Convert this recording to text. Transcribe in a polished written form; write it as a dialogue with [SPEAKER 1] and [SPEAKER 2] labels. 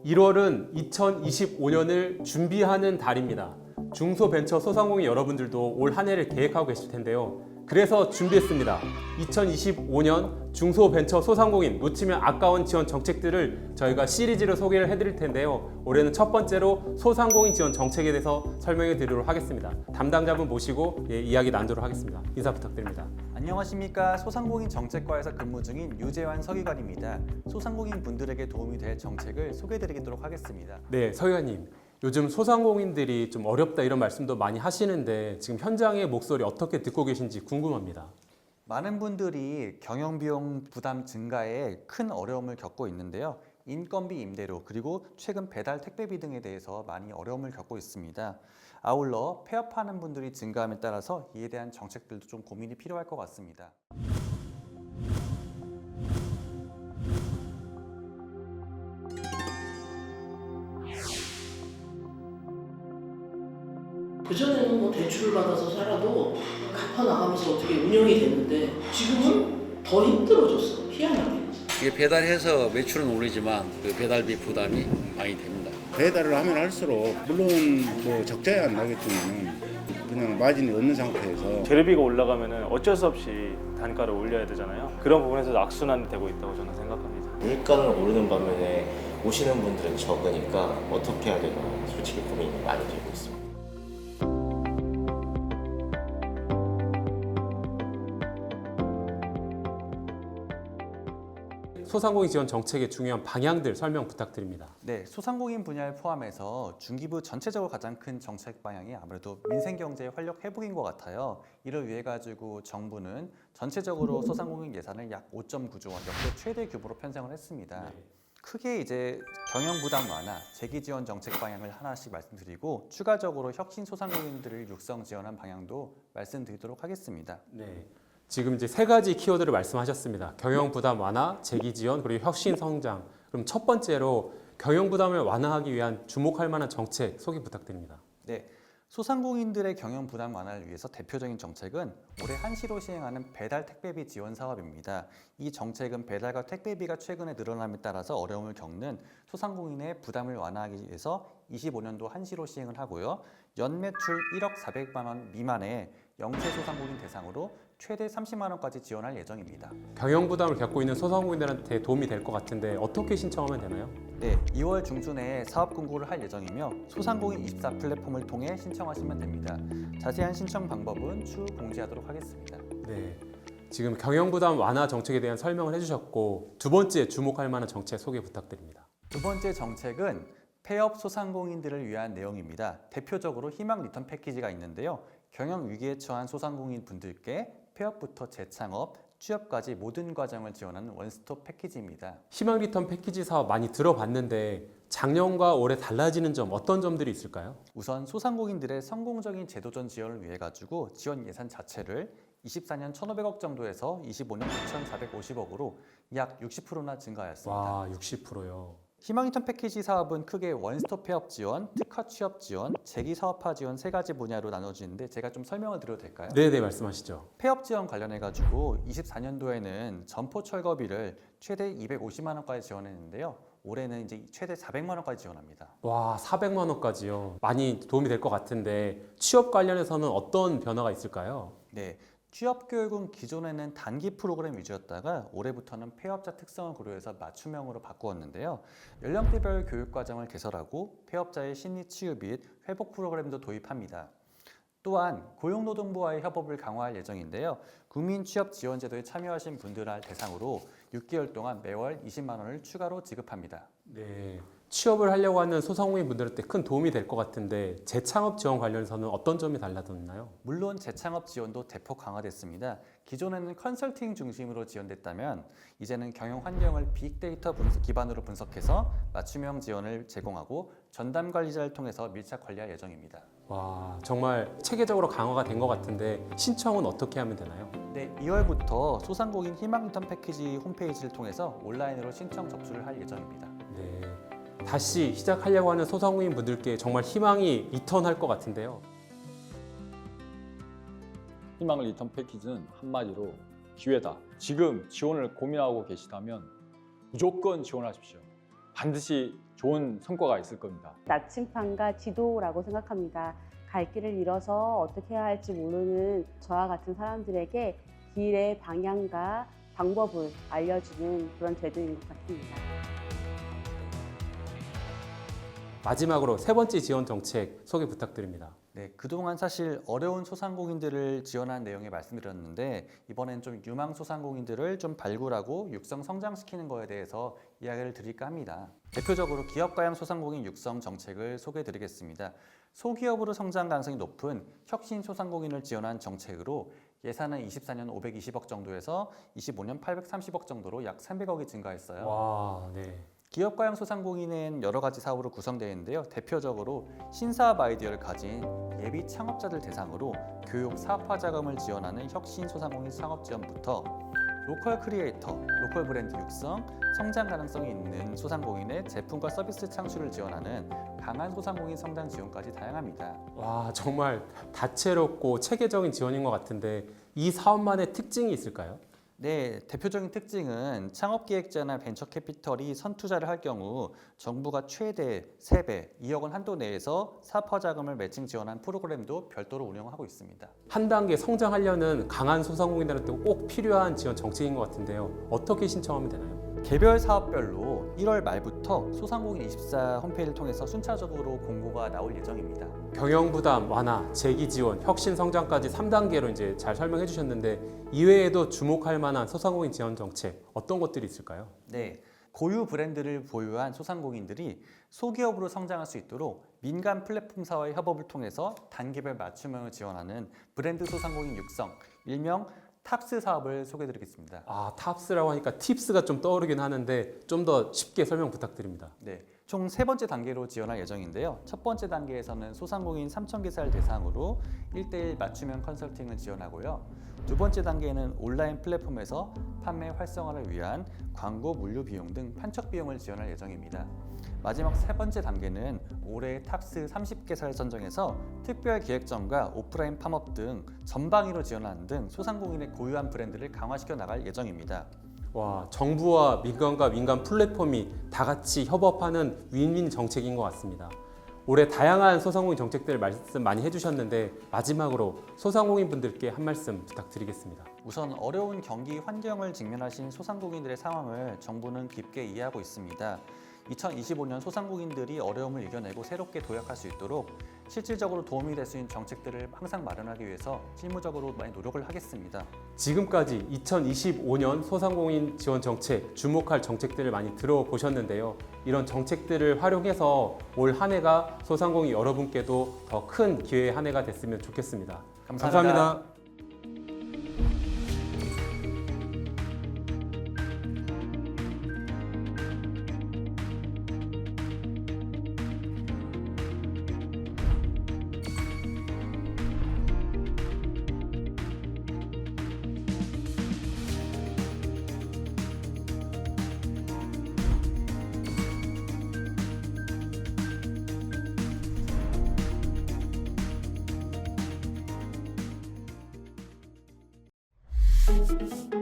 [SPEAKER 1] (1월은) 2025년을 준비하는 달입니다. 중소벤처소상공인 여러분들도 올 한 해를 계획하고 계실 텐데요. 그래서 준비했습니다. 2025년 중소벤처소상공인 놓치면 아까운 지원 정책들을 저희가 시리즈로 소개를 해드릴 텐데요. 올해는 첫 번째로 소상공인 지원 정책에 대해서 설명해 드리도록 하겠습니다. 담당자분 모시고 이야기 나누도록 하겠습니다. 인사 부탁드립니다.
[SPEAKER 2] 안녕하십니까. 소상공인 정책과에서 근무 중인 유재환 서기관입니다. 소상공인 분들에게 도움이 될 정책을 소개해드리도록 하겠습니다.
[SPEAKER 1] 네, 서기관님. 요즘 소상공인들이 좀 어렵다 이런 말씀도 많이 하시는데 지금 현장의 목소리 어떻게 듣고 계신지 궁금합니다.
[SPEAKER 2] 많은 분들이 경영비용 부담 증가에 큰 어려움을 겪고 있는데요. 인건비 임대료 그리고 최근 배달 택배비 등에 대해서 많이 어려움을 겪고 있습니다. 아울러 폐업하는 분들이 증가함에 따라서 이에 대한 정책들도 좀 고민이 필요할 것 같습니다.
[SPEAKER 3] 그전에는 뭐 대출을 받아서 살아도 갚아 나가면서 어떻게 운영이 됐는데 지금은 더 힘들어졌어. 희한하게.
[SPEAKER 4] 이게 배달해서 매출은 오르지만 그 배달비 부담이 많이 됩니다.
[SPEAKER 5] 배달을 하면 할수록 물론 뭐 적자에 안 나겠지만 그냥 마진이 없는 상태에서
[SPEAKER 6] 재료비가 올라가면 어쩔 수 없이 단가를 올려야 되잖아요. 그런 부분에서 악순환이 되고 있다고 저는 생각합니다.
[SPEAKER 7] 물가는 오르는 반면에 오시는 분들은 적으니까 어떻게 해야 되나 솔직히 고민이 많이 되고 있습니다.
[SPEAKER 1] 소상공인 지원 정책의 중요한 방향들 설명 부탁드립니다.
[SPEAKER 2] 네, 소상공인 분야를 포함해서 중기부 전체적으로 가장 큰 정책 방향이 아무래도 민생경제 활력 회복인 것 같아요. 이를 위해 가지고 정부는 전체적으로 소상공인 예산을 약 5.9조 원, 역대 최대 규모로 편성을 했습니다.
[SPEAKER 1] 네.
[SPEAKER 2] 크게 이제 경영 부담 완화, 재기 지원 정책 방향을 하나씩 말씀드리고 추가적으로 혁신 소상공인들을 육성 지원한 방향도 말씀드리도록 하겠습니다.
[SPEAKER 1] 네. 지금 이제 세 가지 키워드를 말씀하셨습니다. 경영 부담 완화, 재기 지원, 그리고 혁신 성장. 그럼 첫 번째로 경영 부담을 완화하기 위한 주목할 만한 정책 소개 부탁드립니다.
[SPEAKER 2] 네, 소상공인들의 경영 부담 완화를 위해서 대표적인 정책은 올해 한시로 시행하는 배달 택배비 지원 사업입니다. 이 정책은 배달과 택배비가 최근에 늘어남에 따라서 어려움을 겪는 소상공인의 부담을 완화하기 위해서 25년도 한시로 시행을 하고요. 연매출 1억 400만 원 미만의 영세 소상공인 대상으로 최대 30만 원까지 지원할 예정입니다.
[SPEAKER 1] 경영 부담을 겪고 있는 소상공인들한테 도움이 될 것 같은데 어떻게 신청하면 되나요?
[SPEAKER 2] 네, 2월 중순에 사업 공고를 할 예정이며 소상공인 24 플랫폼을 통해 신청하시면 됩니다. 자세한 신청 방법은 추후 공지하도록 하겠습니다.
[SPEAKER 1] 네. 지금 경영 부담 완화 정책에 대한 설명을 해주셨고 두 번째 주목할 만한 정책 소개 부탁드립니다.
[SPEAKER 2] 두 번째 정책은 폐업 소상공인들을 위한 내용입니다. 대표적으로 희망 리턴 패키지가 있는데요. 경영 위기에 처한 소상공인 분들께 폐업부터 재창업, 취업까지 모든 과정을 지원하는 원스톱 패키지입니다.
[SPEAKER 1] 희망 리턴 패키지 사업 많이 들어봤는데 작년과 올해 달라지는 점 어떤 점들이 있을까요?
[SPEAKER 2] 우선 소상공인들의 성공적인 제도전 지원을 위해 가지고 지원 예산 자체를 24년 1,500억 정도에서 25년 2,450억으로 약 60%나 증가하였습니다.
[SPEAKER 1] 와, 60%요.
[SPEAKER 2] 희망 리턴 패키지 사업은 크게 원스톱 폐업 지원, 특화 취업 지원, 재기 사업화 지원 세 가지 분야로 나눠지는데 제가 좀 설명을 드려도 될까요?
[SPEAKER 1] 네, 말씀하시죠.
[SPEAKER 2] 폐업 지원 관련해 가지고 24년도에는 점포 철거비를 최대 250만 원까지 지원했는데요. 올해는 이제 최대 400만 원까지 지원합니다.
[SPEAKER 1] 와, 400만 원까지요. 많이 도움이 될 것 같은데 취업 관련해서는 어떤 변화가 있을까요?
[SPEAKER 2] 네. 취업교육은 기존에는 단기 프로그램 위주였다가 올해부터는 폐업자 특성을 고려해서 맞춤형으로 바꾸었는데요. 연령대별 교육과정을 개설하고 폐업자의 심리치유 및 회복 프로그램도 도입합니다. 또한 고용노동부와의 협업을 강화할 예정인데요. 국민취업지원제도에 참여하신 분들을 대상으로 6개월 동안 매월 20만 원을 추가로 지급합니다.
[SPEAKER 1] 네. 취업을 하려고 하는 소상공인 분들한테 큰 도움이 될 것 같은데 재창업 지원 관련해서는 어떤 점이 달라졌나요?
[SPEAKER 2] 물론 재창업 지원도 대폭 강화됐습니다. 기존에는 컨설팅 중심으로 지원됐다면 이제는 경영 환경을 빅데이터 기반으로 분석해서 맞춤형 지원을 제공하고 전담 관리자를 통해서 밀착 관리할 예정입니다.
[SPEAKER 1] 와, 정말 체계적으로 강화가 된 것 같은데 신청은 어떻게 하면 되나요?
[SPEAKER 2] 네, 2월부터 소상공인 희망 리턴 패키지 홈페이지를 통해서 온라인으로 신청 접수를 할 예정입니다.
[SPEAKER 1] 네. 다시 시작하려고 하는 소상공인 분들께 정말 희망이 리턴할 것 같은데요.
[SPEAKER 8] 희망 리턴 패키지는 한마디로 기회다. 지금 지원을 고민하고 계시다면 무조건 지원하십시오. 반드시 좋은 성과가 있을 겁니다.
[SPEAKER 9] 나침판과 지도라고 생각합니다. 갈 길을 잃어서 어떻게 해야 할지 모르는 저와 같은 사람들에게 길의 방향과 방법을 알려주는 그런 제도인 것 같습니다.
[SPEAKER 1] 마지막으로 세 번째 지원 정책 소개 부탁드립니다.
[SPEAKER 2] 네, 그동안 사실 어려운 소상공인들을 지원한 내용에 말씀드렸는데 이번엔 좀 유망 소상공인들을 좀 발굴하고 육성 성장시키는 거에 대해서 이야기를 드릴까 합니다. 대표적으로 기업가형 소상공인 육성 정책을 소개해드리겠습니다. 소기업으로 성장 가능성이 높은 혁신 소상공인을 지원한 정책으로 예산은 24년 520억 정도에서 25년 830억 정도로 약 300억이 증가했어요.
[SPEAKER 1] 와, 네.
[SPEAKER 2] 기업가형 소상공인은 여러 가지 사업으로 구성되어 있는데요. 대표적으로 신사업 아이디어를 가진 예비 창업자들 대상으로 교육 사업화 자금을 지원하는 혁신 소상공인 창업 지원부터 로컬 크리에이터, 로컬 브랜드 육성, 성장 가능성이 있는 소상공인의 제품과 서비스 창출을 지원하는 강한 소상공인 성장 지원까지 다양합니다.
[SPEAKER 1] 와, 정말 다채롭고 체계적인 지원인 것 같은데 이 사업만의 특징이 있을까요?
[SPEAKER 2] 네, 대표적인 특징은 창업기획자나 벤처캐피털이 선투자를 할 경우 정부가 최대 3배, 2억 원 한도 내에서 사업화 자금을 매칭 지원한 프로그램도 별도로 운영하고 있습니다.
[SPEAKER 1] 한 단계 성장하려는 강한 소상공인들한테 꼭 필요한 지원 정책인 것 같은데요. 어떻게 신청하면 되나요?
[SPEAKER 2] 개별 사업별로 1월 말부터 소상공인24 홈페이지를 통해서 순차적으로 공고가 나올 예정입니다.
[SPEAKER 1] 경영 부담 완화, 재기 지원, 혁신 성장까지 3단계로 이제 잘 설명해 주셨는데 이외에도 주목할 만한 소상공인 지원 정책 어떤 것들이 있을까요?
[SPEAKER 2] 네, 고유 브랜드를 보유한 소상공인들이 소기업으로 성장할 수 있도록 민간 플랫폼사와의 협업을 통해서 단계별 맞춤형을 지원하는 브랜드 소상공인 육성, 일명 탑스 사업을 소개해드리겠습니다.
[SPEAKER 1] 아, 탑스라고 하니까 팁스가 좀 떠오르긴 하는데 좀 더 쉽게 설명 부탁드립니다.
[SPEAKER 2] 네, 총 3번째 단계로 지원할 예정인데요. 첫 번째 단계에서는 소상공인 3,000개사를 대상으로 1:1 맞춤형 컨설팅을 지원하고요. 두 번째 단계에는 온라인 플랫폼에서 판매 활성화를 위한 광고, 물류 비용 등 판촉 비용을 지원할 예정입니다. 마지막 세 번째 단계는 올해 탑스 30개사를 선정해서 특별 기획전과 오프라인 팜업 등 전방위로 지원하는 등 소상공인의 고유한 브랜드를 강화시켜 나갈 예정입니다.
[SPEAKER 1] 와, 정부와 민간과 민간 플랫폼이 다 같이 협업하는 윈윈 정책인 것 같습니다. 올해 다양한 소상공인 정책들 말씀 많이 해주셨는데 마지막으로 소상공인 분들께 한 말씀 부탁드리겠습니다.
[SPEAKER 2] 우선 어려운 경기 환경을 직면하신 소상공인들의 상황을 정부는 깊게 이해하고 있습니다. 2025년 소상공인들이 어려움을 이겨내고 새롭게 도약할 수 있도록 실질적으로 도움이 될 수 있는 정책들을 항상 마련하기 위해서 실무적으로 많이 노력을 하겠습니다.
[SPEAKER 1] 지금까지 2025년 소상공인 지원 정책, 주목할 정책들을 많이 들어보셨는데요. 이런 정책들을 활용해서 올 한 해가 소상공인 여러분께도 더 큰 기회의 한 해가 됐으면 좋겠습니다. 감사합니다.
[SPEAKER 3] 네.